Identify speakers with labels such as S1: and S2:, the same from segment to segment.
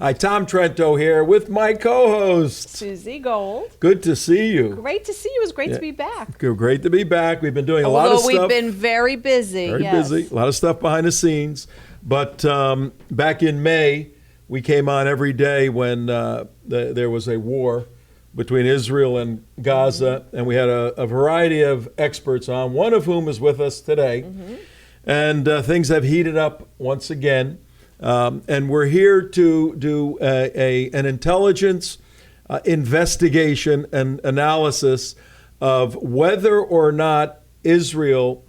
S1: Hi, Tom Trento here with my co-host,
S2: Susie Gold.
S1: Good to see you.
S2: Great to see you. It was great to be back.
S1: Great to be back. We've been doing a lot of stuff.
S2: We've been very busy.
S1: Very busy. A lot of stuff behind the scenes. But back in May, we came on every day when there was a war between Israel and Gaza, and we had a variety of experts on, one of whom is with us today. And things have heated up once again. And we're here to do an intelligence investigation and analysis of whether or not Israel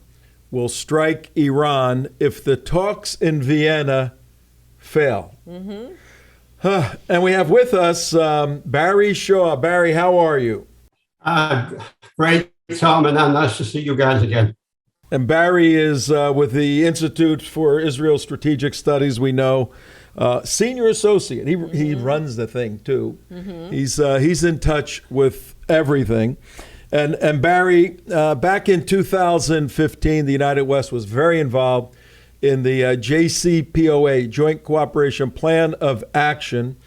S1: will strike Iran if the talks in Vienna fail. And we have with us Barry Shaw. Barry, how are you?
S3: Great, Tom, and nice to see you guys again.
S1: And Barry is with the Institute for Israel Strategic Studies, we know, senior associate. He runs the thing, too. He's in touch with everything. And Barry, back in 2015, the United West was very involved in the JCPOA, Joint Cooperation Plan of Action.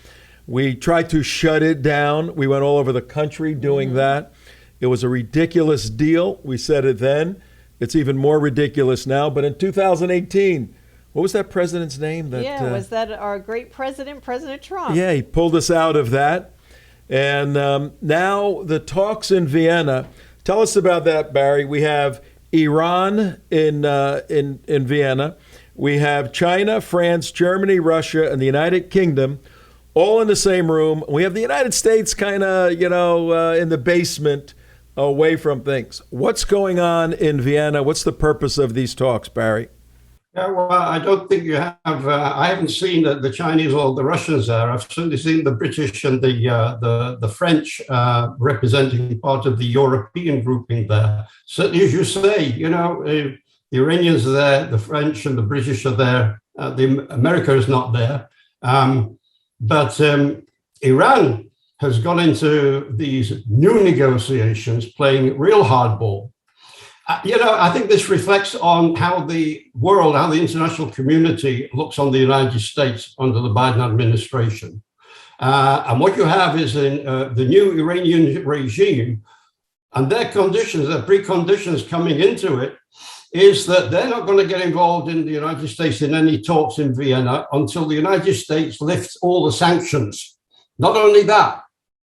S1: We tried to shut it down. We went all over the country doing that. It was a ridiculous deal. We said it then. It's even more ridiculous now. But in 2018, what was that president's name?
S2: Was that our great president, President Trump?
S1: Yeah, he pulled us out of that. And now the talks in Vienna. Tell us about that, Barry. We have Iran in Vienna. We have China, France, Germany, Russia, and the United Kingdom all in the same room. We have the United States kind of, in the basement away from things. What's going on in Vienna? What's the purpose of these talks, Barry?
S3: Yeah, well, I don't think you have. I haven't seen the Chinese or the Russians there. I've certainly seen the British and the French representing part of the European grouping there. Certainly, as you say, the Iranians are there, the French and the British are there. America is not there. But Iran has gone into these new negotiations playing real hardball. I think this reflects on how the world, how the international community looks on the United States under the Biden administration. And what you have is in the new Iranian regime and their conditions, their preconditions coming into it, is that they're not going to get involved in the United States in any talks in Vienna until the United States lifts all the sanctions. Not only that,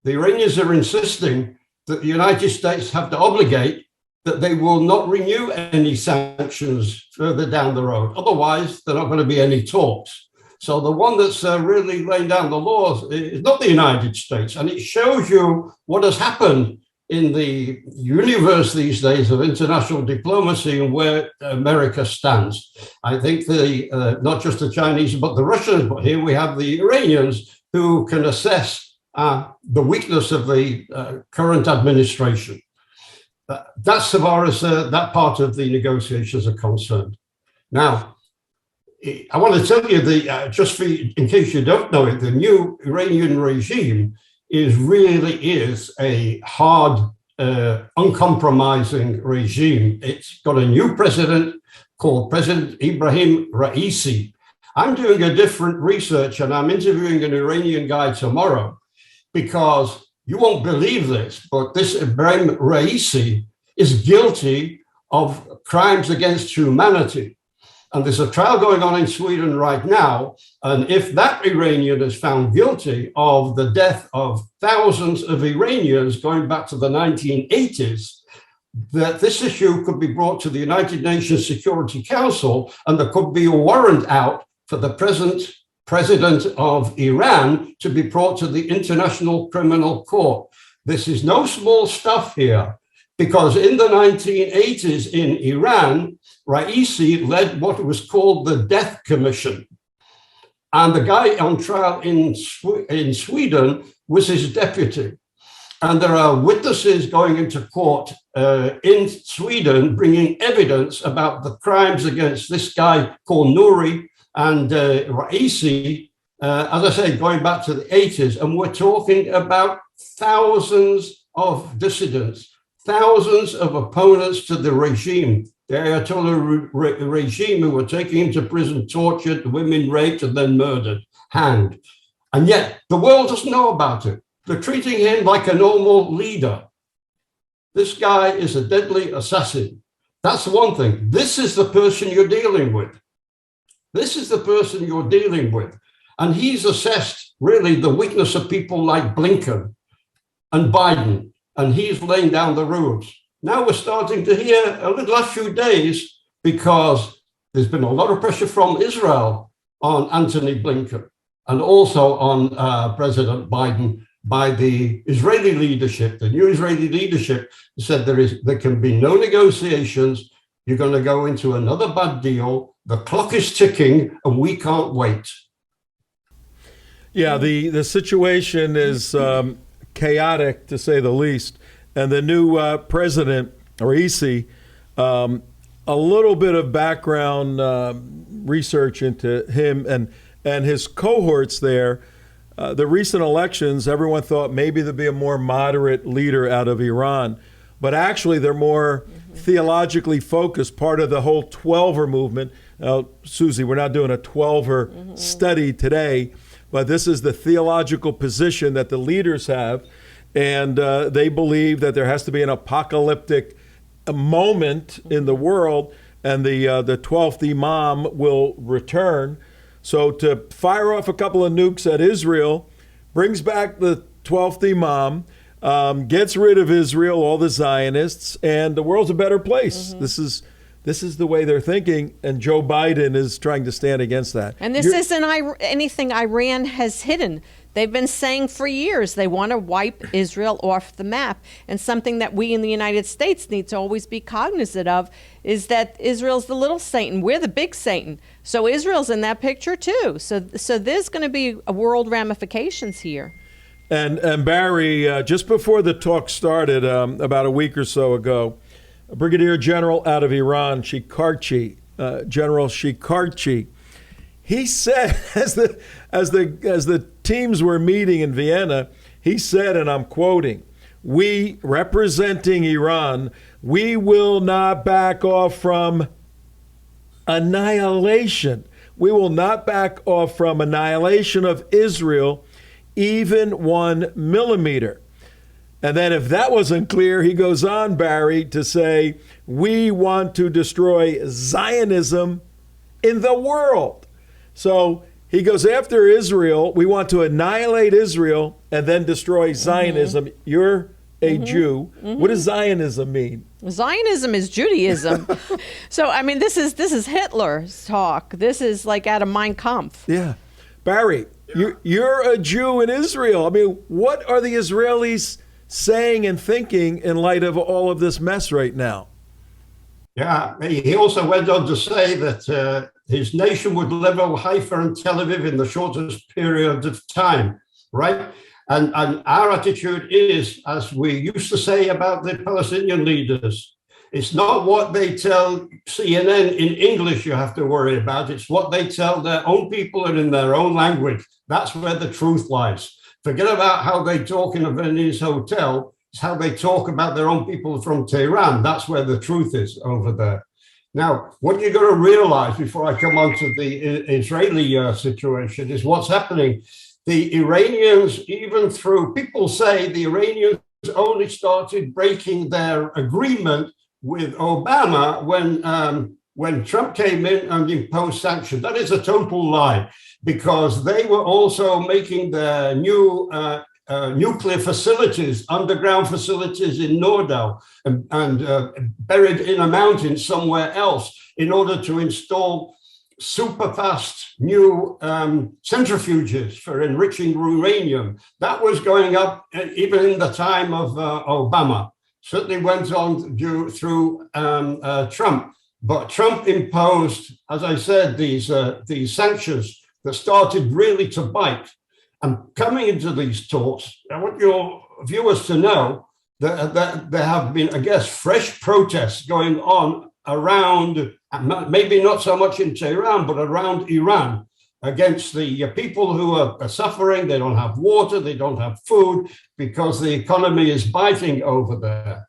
S3: the Iranians are insisting that the United States have to obligate that they will not renew any sanctions further down the road. Otherwise, there are not going to be any talks. So the one that's really laying down the laws is not the United States. And it shows you what has happened in the universe these days of international diplomacy and where America stands. I think not just the Chinese, but the Russians, but here we have the Iranians who can assess the weakness of the current administration. That's as far as that part of the negotiations are concerned. Now, I want to tell you, just in case you don't know it, the new Iranian regime really is a hard, uncompromising regime. It's got a new president called President Ibrahim Raisi. I'm doing a different research and I'm interviewing an Iranian guy tomorrow because you won't believe this, but this Ibrahim Raisi is guilty of crimes against humanity. And there's a trial going on in Sweden right now. And if that Iranian is found guilty of the death of thousands of Iranians going back to the 1980s, that this issue could be brought to the United Nations Security Council and there could be a warrant out for the present president of Iran to be brought to the International Criminal Court. This is no small stuff here, because in the 1980s in Iran, Raisi led what was called the Death Commission. And the guy on trial in Sweden was his deputy. And there are witnesses going into court in Sweden bringing evidence about the crimes against this guy called Nouri and Raisi, as I say, going back to the 80s. And we're talking about thousands of dissidents, thousands of opponents to the regime. The Ayatollah regime who were taken into prison, tortured, women raped, and then murdered, hanged. And yet the world doesn't know about it. They're treating him like a normal leader. This guy is a deadly assassin. That's the one thing. This is the person you're dealing with. This is the person you're dealing with. And he's assessed really the weakness of people like Blinken and Biden, and he's laying down the rules. Now we're starting to hear over the last few days, because there's been a lot of pressure from Israel on Antony Blinken and also on President Biden by the Israeli leadership. The new Israeli leadership said there can be no negotiations. You're going to go into another bad deal. The clock is ticking and we can't wait.
S1: Yeah, the situation is chaotic, to say the least. And the new president, Raisi, a little bit of background research into him and his cohorts there. The recent elections, everyone thought maybe there'd be a more moderate leader out of Iran. But actually, they're more theologically focused, part of the whole 12er movement. Now, Susie, we're not doing a 12er study today, but this is the theological position that the leaders have. And they believe that there has to be an apocalyptic moment in the world, and the 12th Imam will return. So to fire off a couple of nukes at Israel brings back the 12th Imam, gets rid of Israel, all the Zionists, and the world's a better place. This is the way they're thinking, and Joe Biden is trying to stand against that.
S2: And this isn't anything Iran has hidden. They've been saying for years they want to wipe Israel off the map. And something that we in the United States need to always be cognizant of is that Israel's the little Satan. We're the big Satan. So Israel's in that picture too. So there's going to be world ramifications here.
S1: And Barry, just before the talk started, about a week or so ago, a Brigadier General out of Iran, General Shikarchi, he said, as the teams were meeting in Vienna, he said, and I'm quoting, "We, representing Iran, we will not back off from annihilation. We will not back off from annihilation of Israel, even 1 millimeter." And then if that wasn't clear, he goes on, Barry, to say, "We want to destroy Zionism in the world." So he goes after Israel. We want to annihilate Israel and then destroy Zionism. You're a Jew. What does Zionism mean?
S2: Zionism is Judaism. So, I mean, this is Hitler's talk. This is like out of Mein Kampf.
S1: Yeah. Barry, you're a Jew in Israel. I mean, what are the Israelis saying and thinking in light of all of this mess right now?
S3: Yeah, he also went on to say that his nation would level Haifa and Tel Aviv in the shortest period of time, right? And our attitude is, as we used to say about the Palestinian leaders, it's not what they tell CNN in English you have to worry about. It's what they tell their own people and in their own language. That's where the truth lies. Forget about how they talk in a Viennese hotel. It's how they talk about their own people from Tehran. That's where the truth is over there. Now, what you've got to realize before I come on to the Israeli situation is what's happening. The Iranians, even through, people say the Iranians only started breaking their agreement with Obama when Trump came in and imposed sanctions. That is a total lie, because they were also making their new nuclear facilities, underground facilities in Nordau and buried in a mountain somewhere else in order to install super fast new centrifuges for enriching uranium. That was going up even in the time of Obama. Certainly went on through Trump. But Trump imposed, as I said, these sanctions that started really to bite. And coming into these talks, I want your viewers to know that there have been, I guess, fresh protests going on around, maybe not so much in Tehran, but around Iran, against the people who are suffering. They don't have water, they don't have food, because the economy is biting over there.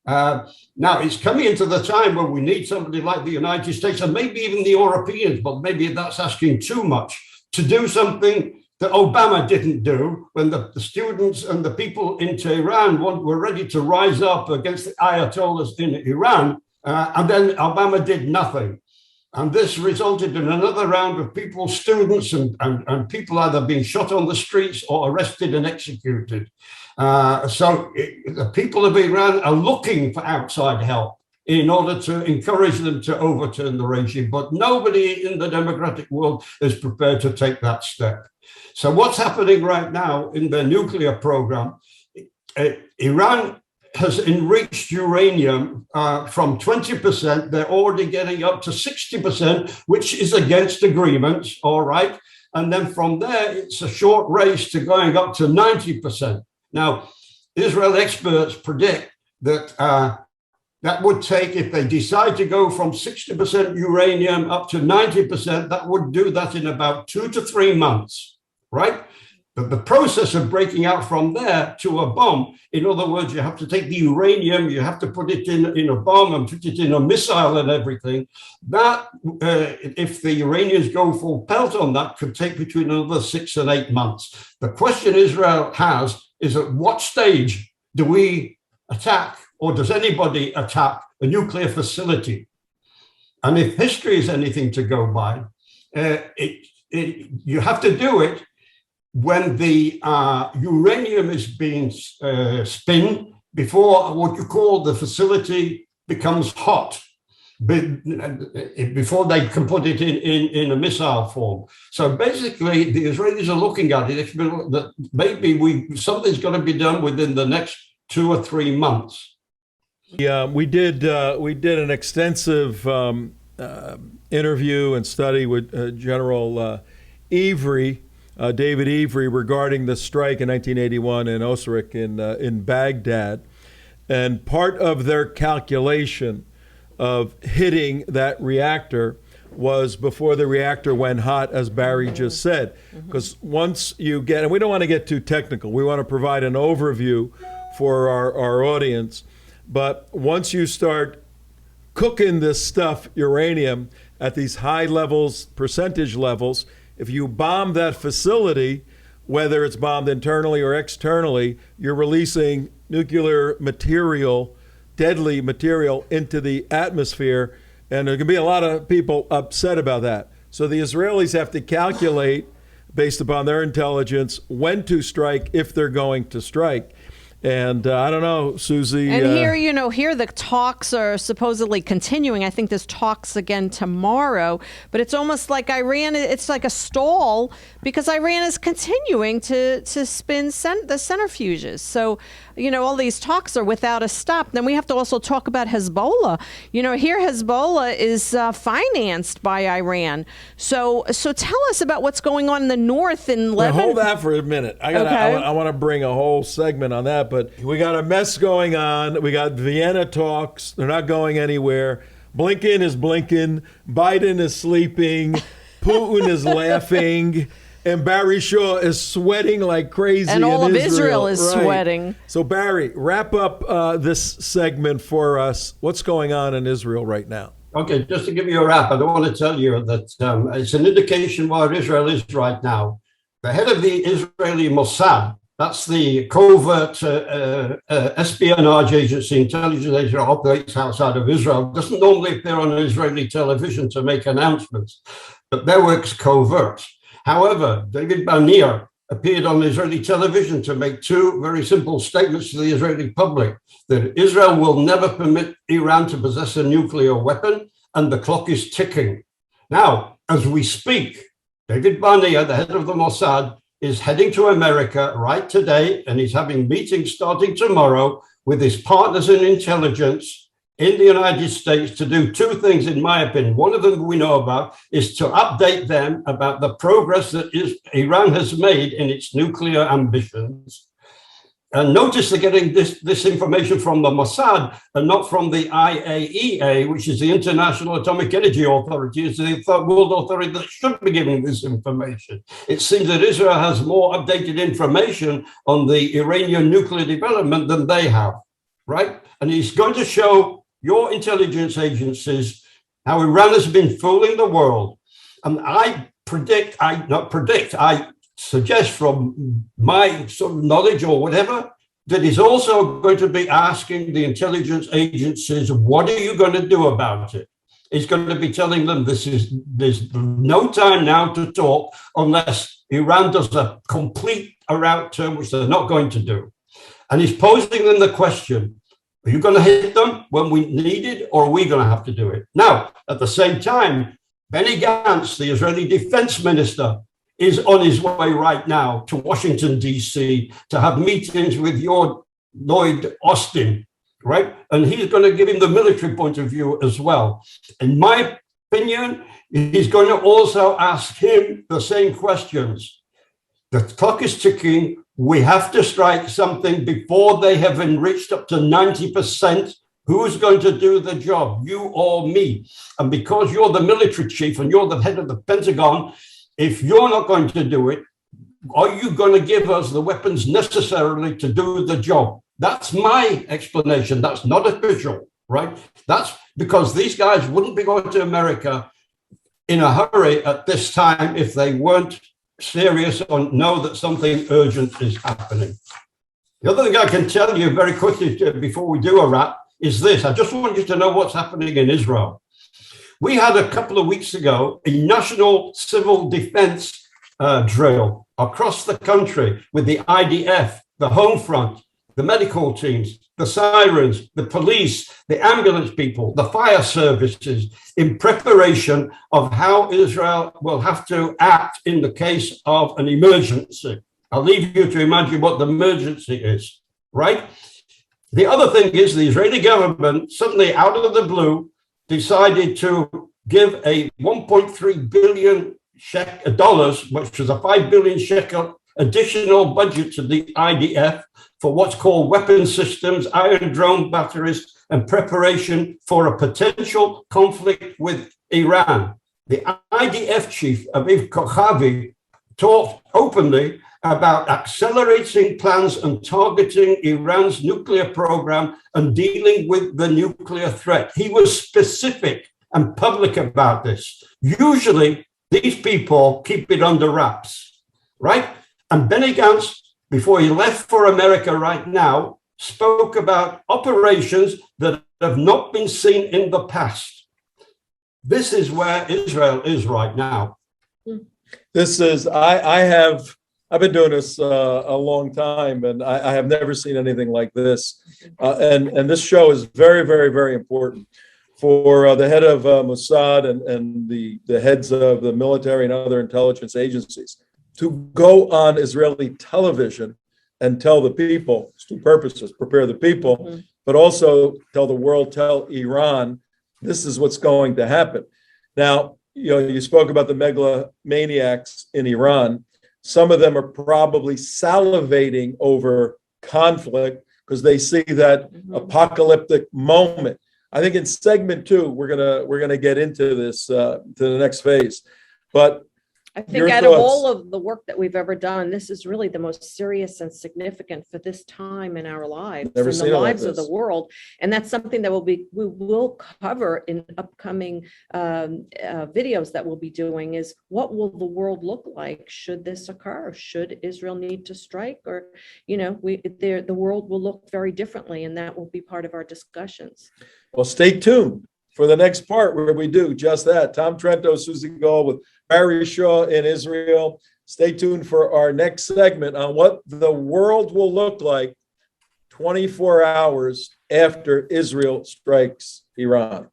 S3: Now, it's coming into the time where we need somebody like the United States, and maybe even the Europeans, but maybe that's asking too much, to do something that Obama didn't do when the students and the people in Tehran were ready to rise up against the Ayatollahs in Iran, and then Obama did nothing. And this resulted in another round of people, students and people either being shot on the streets or arrested and executed. The people of Iran are looking for outside help in order to encourage them to overturn the regime. But nobody in the democratic world is prepared to take that step. So what's happening right now in their nuclear program, Iran has enriched uranium from 20%. They're already getting up to 60%, which is against agreements, all right? And then from there, it's a short race to going up to 90%. Now, Israel experts predict that that would take, if they decide to go from 60% uranium up to 90%, that would do that in about 2 to 3 months, right? But the process of breaking out from there to a bomb, in other words, you have to take the uranium, you have to put it in a bomb and put it in a missile and everything. That, if the Iranians go full pelt on that, could take between another 6 and 8 months. The question Israel has is, at what stage do we attack, or does anybody attack a nuclear facility? And if history is anything to go by, you have to do it when the uranium is being spinned before what you call the facility becomes hot, before they can put it in a missile form. So basically, the Israelis are looking at it that maybe something's got to be done within the next 2 or 3 months.
S1: Yeah, we did an extensive interview and study with General Avery. David Avery, regarding the strike in 1981 in Osirek in Baghdad. And part of their calculation of hitting that reactor was before the reactor went hot, as Barry just said. Because once you get, and we don't want to get too technical, we want to provide an overview for our audience, but once you start cooking this stuff, uranium, at these high levels, percentage levels, if you bomb that facility, whether it's bombed internally or externally, you're releasing nuclear material, deadly material, into the atmosphere. And there can be a lot of people upset about that. So the Israelis have to calculate, based upon their intelligence, when to strike, if they're going to strike. And I don't know, Susie.
S2: And here the talks are supposedly continuing. I think there's talks again tomorrow. But it's almost like Iran, it's like a stall, because Iran is continuing to spin the centrifuges. So, all these talks are without a stop. Then we have to also talk about Hezbollah. Here Hezbollah is financed by Iran. So tell us about what's going on in the north in Lebanon.
S1: Hold that for a minute. I want to bring a whole segment on that. But we got a mess going on. We got Vienna talks. They're not going anywhere. Blinken is blinking. Biden is sleeping. Putin is laughing. And Barry Shaw is sweating like crazy.
S2: And all of Israel is
S1: right.
S2: sweating.
S1: So Barry, wrap up this segment for us. What's going on in Israel right now?
S3: Okay, just to give you a wrap, I don't want to tell you that it's an indication where Israel is right now. The head of the Israeli Mossad, that's the covert espionage agency, intelligence agency that operates outside of Israel, doesn't normally appear on Israeli television to make announcements, but their work's covert. However, David Barnea appeared on Israeli television to make 2 very simple statements to the Israeli public, that Israel will never permit Iran to possess a nuclear weapon, and the clock is ticking. Now, as we speak, David Barnea, the head of the Mossad, is heading to America right today, and he's having meetings starting tomorrow with his partners in intelligence in the United States to do 2 things, in my opinion. One of them we know about is to update them about the progress that Iran has made in its nuclear ambitions. And notice they're getting this information from the Mossad and not from the IAEA, which is the International Atomic Energy Authority. It's the world authority that should be giving this information. It seems that Israel has more updated information on the Iranian nuclear development than they have, right? And he's going to show your intelligence agencies how Iran has been fooling the world. And I suggest from my sort of knowledge or whatever, that he's also going to be asking the intelligence agencies, what are you going to do about it? He's going to be telling them there's no time now to talk unless Iran does a complete out turn, which they're not going to do. And he's posing them the question, are you going to hit them when we need it, or are we going to have to do it? Now, at the same time, Benny Gantz, the Israeli defense minister, is on his way right now to Washington, D.C. to have meetings with your Lloyd Austin, right? And he's going to give him the military point of view as well. In my opinion, he's going to also ask him the same questions. The clock is ticking. We have to strike something before they have enriched up to 90%. Who's going to do the job, you or me? And because you're the military chief and you're the head of the Pentagon, if you're not going to do it, are you going to give us the weapons necessarily to do the job? That's my explanation. That's not official, right? That's because these guys wouldn't be going to America in a hurry at this time if they weren't serious or know that something urgent is happening. The other thing I can tell you very quickly before we do a wrap is this. I just want you to know what's happening in Israel. We had a couple of weeks ago a national civil defense drill across the country with the IDF, the home front, the medical teams, the sirens, the police, the ambulance people, the fire services, in preparation of how Israel will have to act in the case of an emergency. I'll leave you to imagine what the emergency is, right? The other thing is the Israeli government suddenly out of the blue decided to give a 1.3 billion dollars, which was a 5 billion shekel additional budget to the IDF for what's called weapon systems, Iron Dome batteries, and preparation for a potential conflict with Iran. The IDF chief, Aviv Kochavi, talked openly about accelerating plans and targeting Iran's nuclear program and dealing with the nuclear threat. He was specific and public about this. Usually, these people keep it under wraps, right? And Benny Gantz, before he left for America right now, spoke about operations that have not been seen in the past. This is where Israel is right now.
S1: This is, I've been doing this a long time, and I have never seen anything like this. And this show is very, very, very important for the head of Mossad and the heads of the military and other intelligence agencies to go on Israeli television and tell the people, it's two purposes, prepare the people, but also tell the world, tell Iran, this is what's going to happen. Now, you spoke about the megalomaniacs in Iran. Some of them are probably salivating over conflict because they see that apocalyptic moment. I think in segment 2, we're gonna get into this to the next phase. But
S2: I think out of all of the work that we've ever done, this is really the most serious and significant for this time in our lives and the lives of the world. And that's something that we will cover in upcoming videos that we'll be doing is what will the world look like should this occur? Should Israel need to strike? Or, the world will look very differently, and that will be part of our discussions.
S1: Well, stay tuned for the next part where we do just that. Tom Trento, Susie Gall with Barry Shaw in Israel. Stay tuned for our next segment on what the world will look like 24 hours after Israel strikes Iran.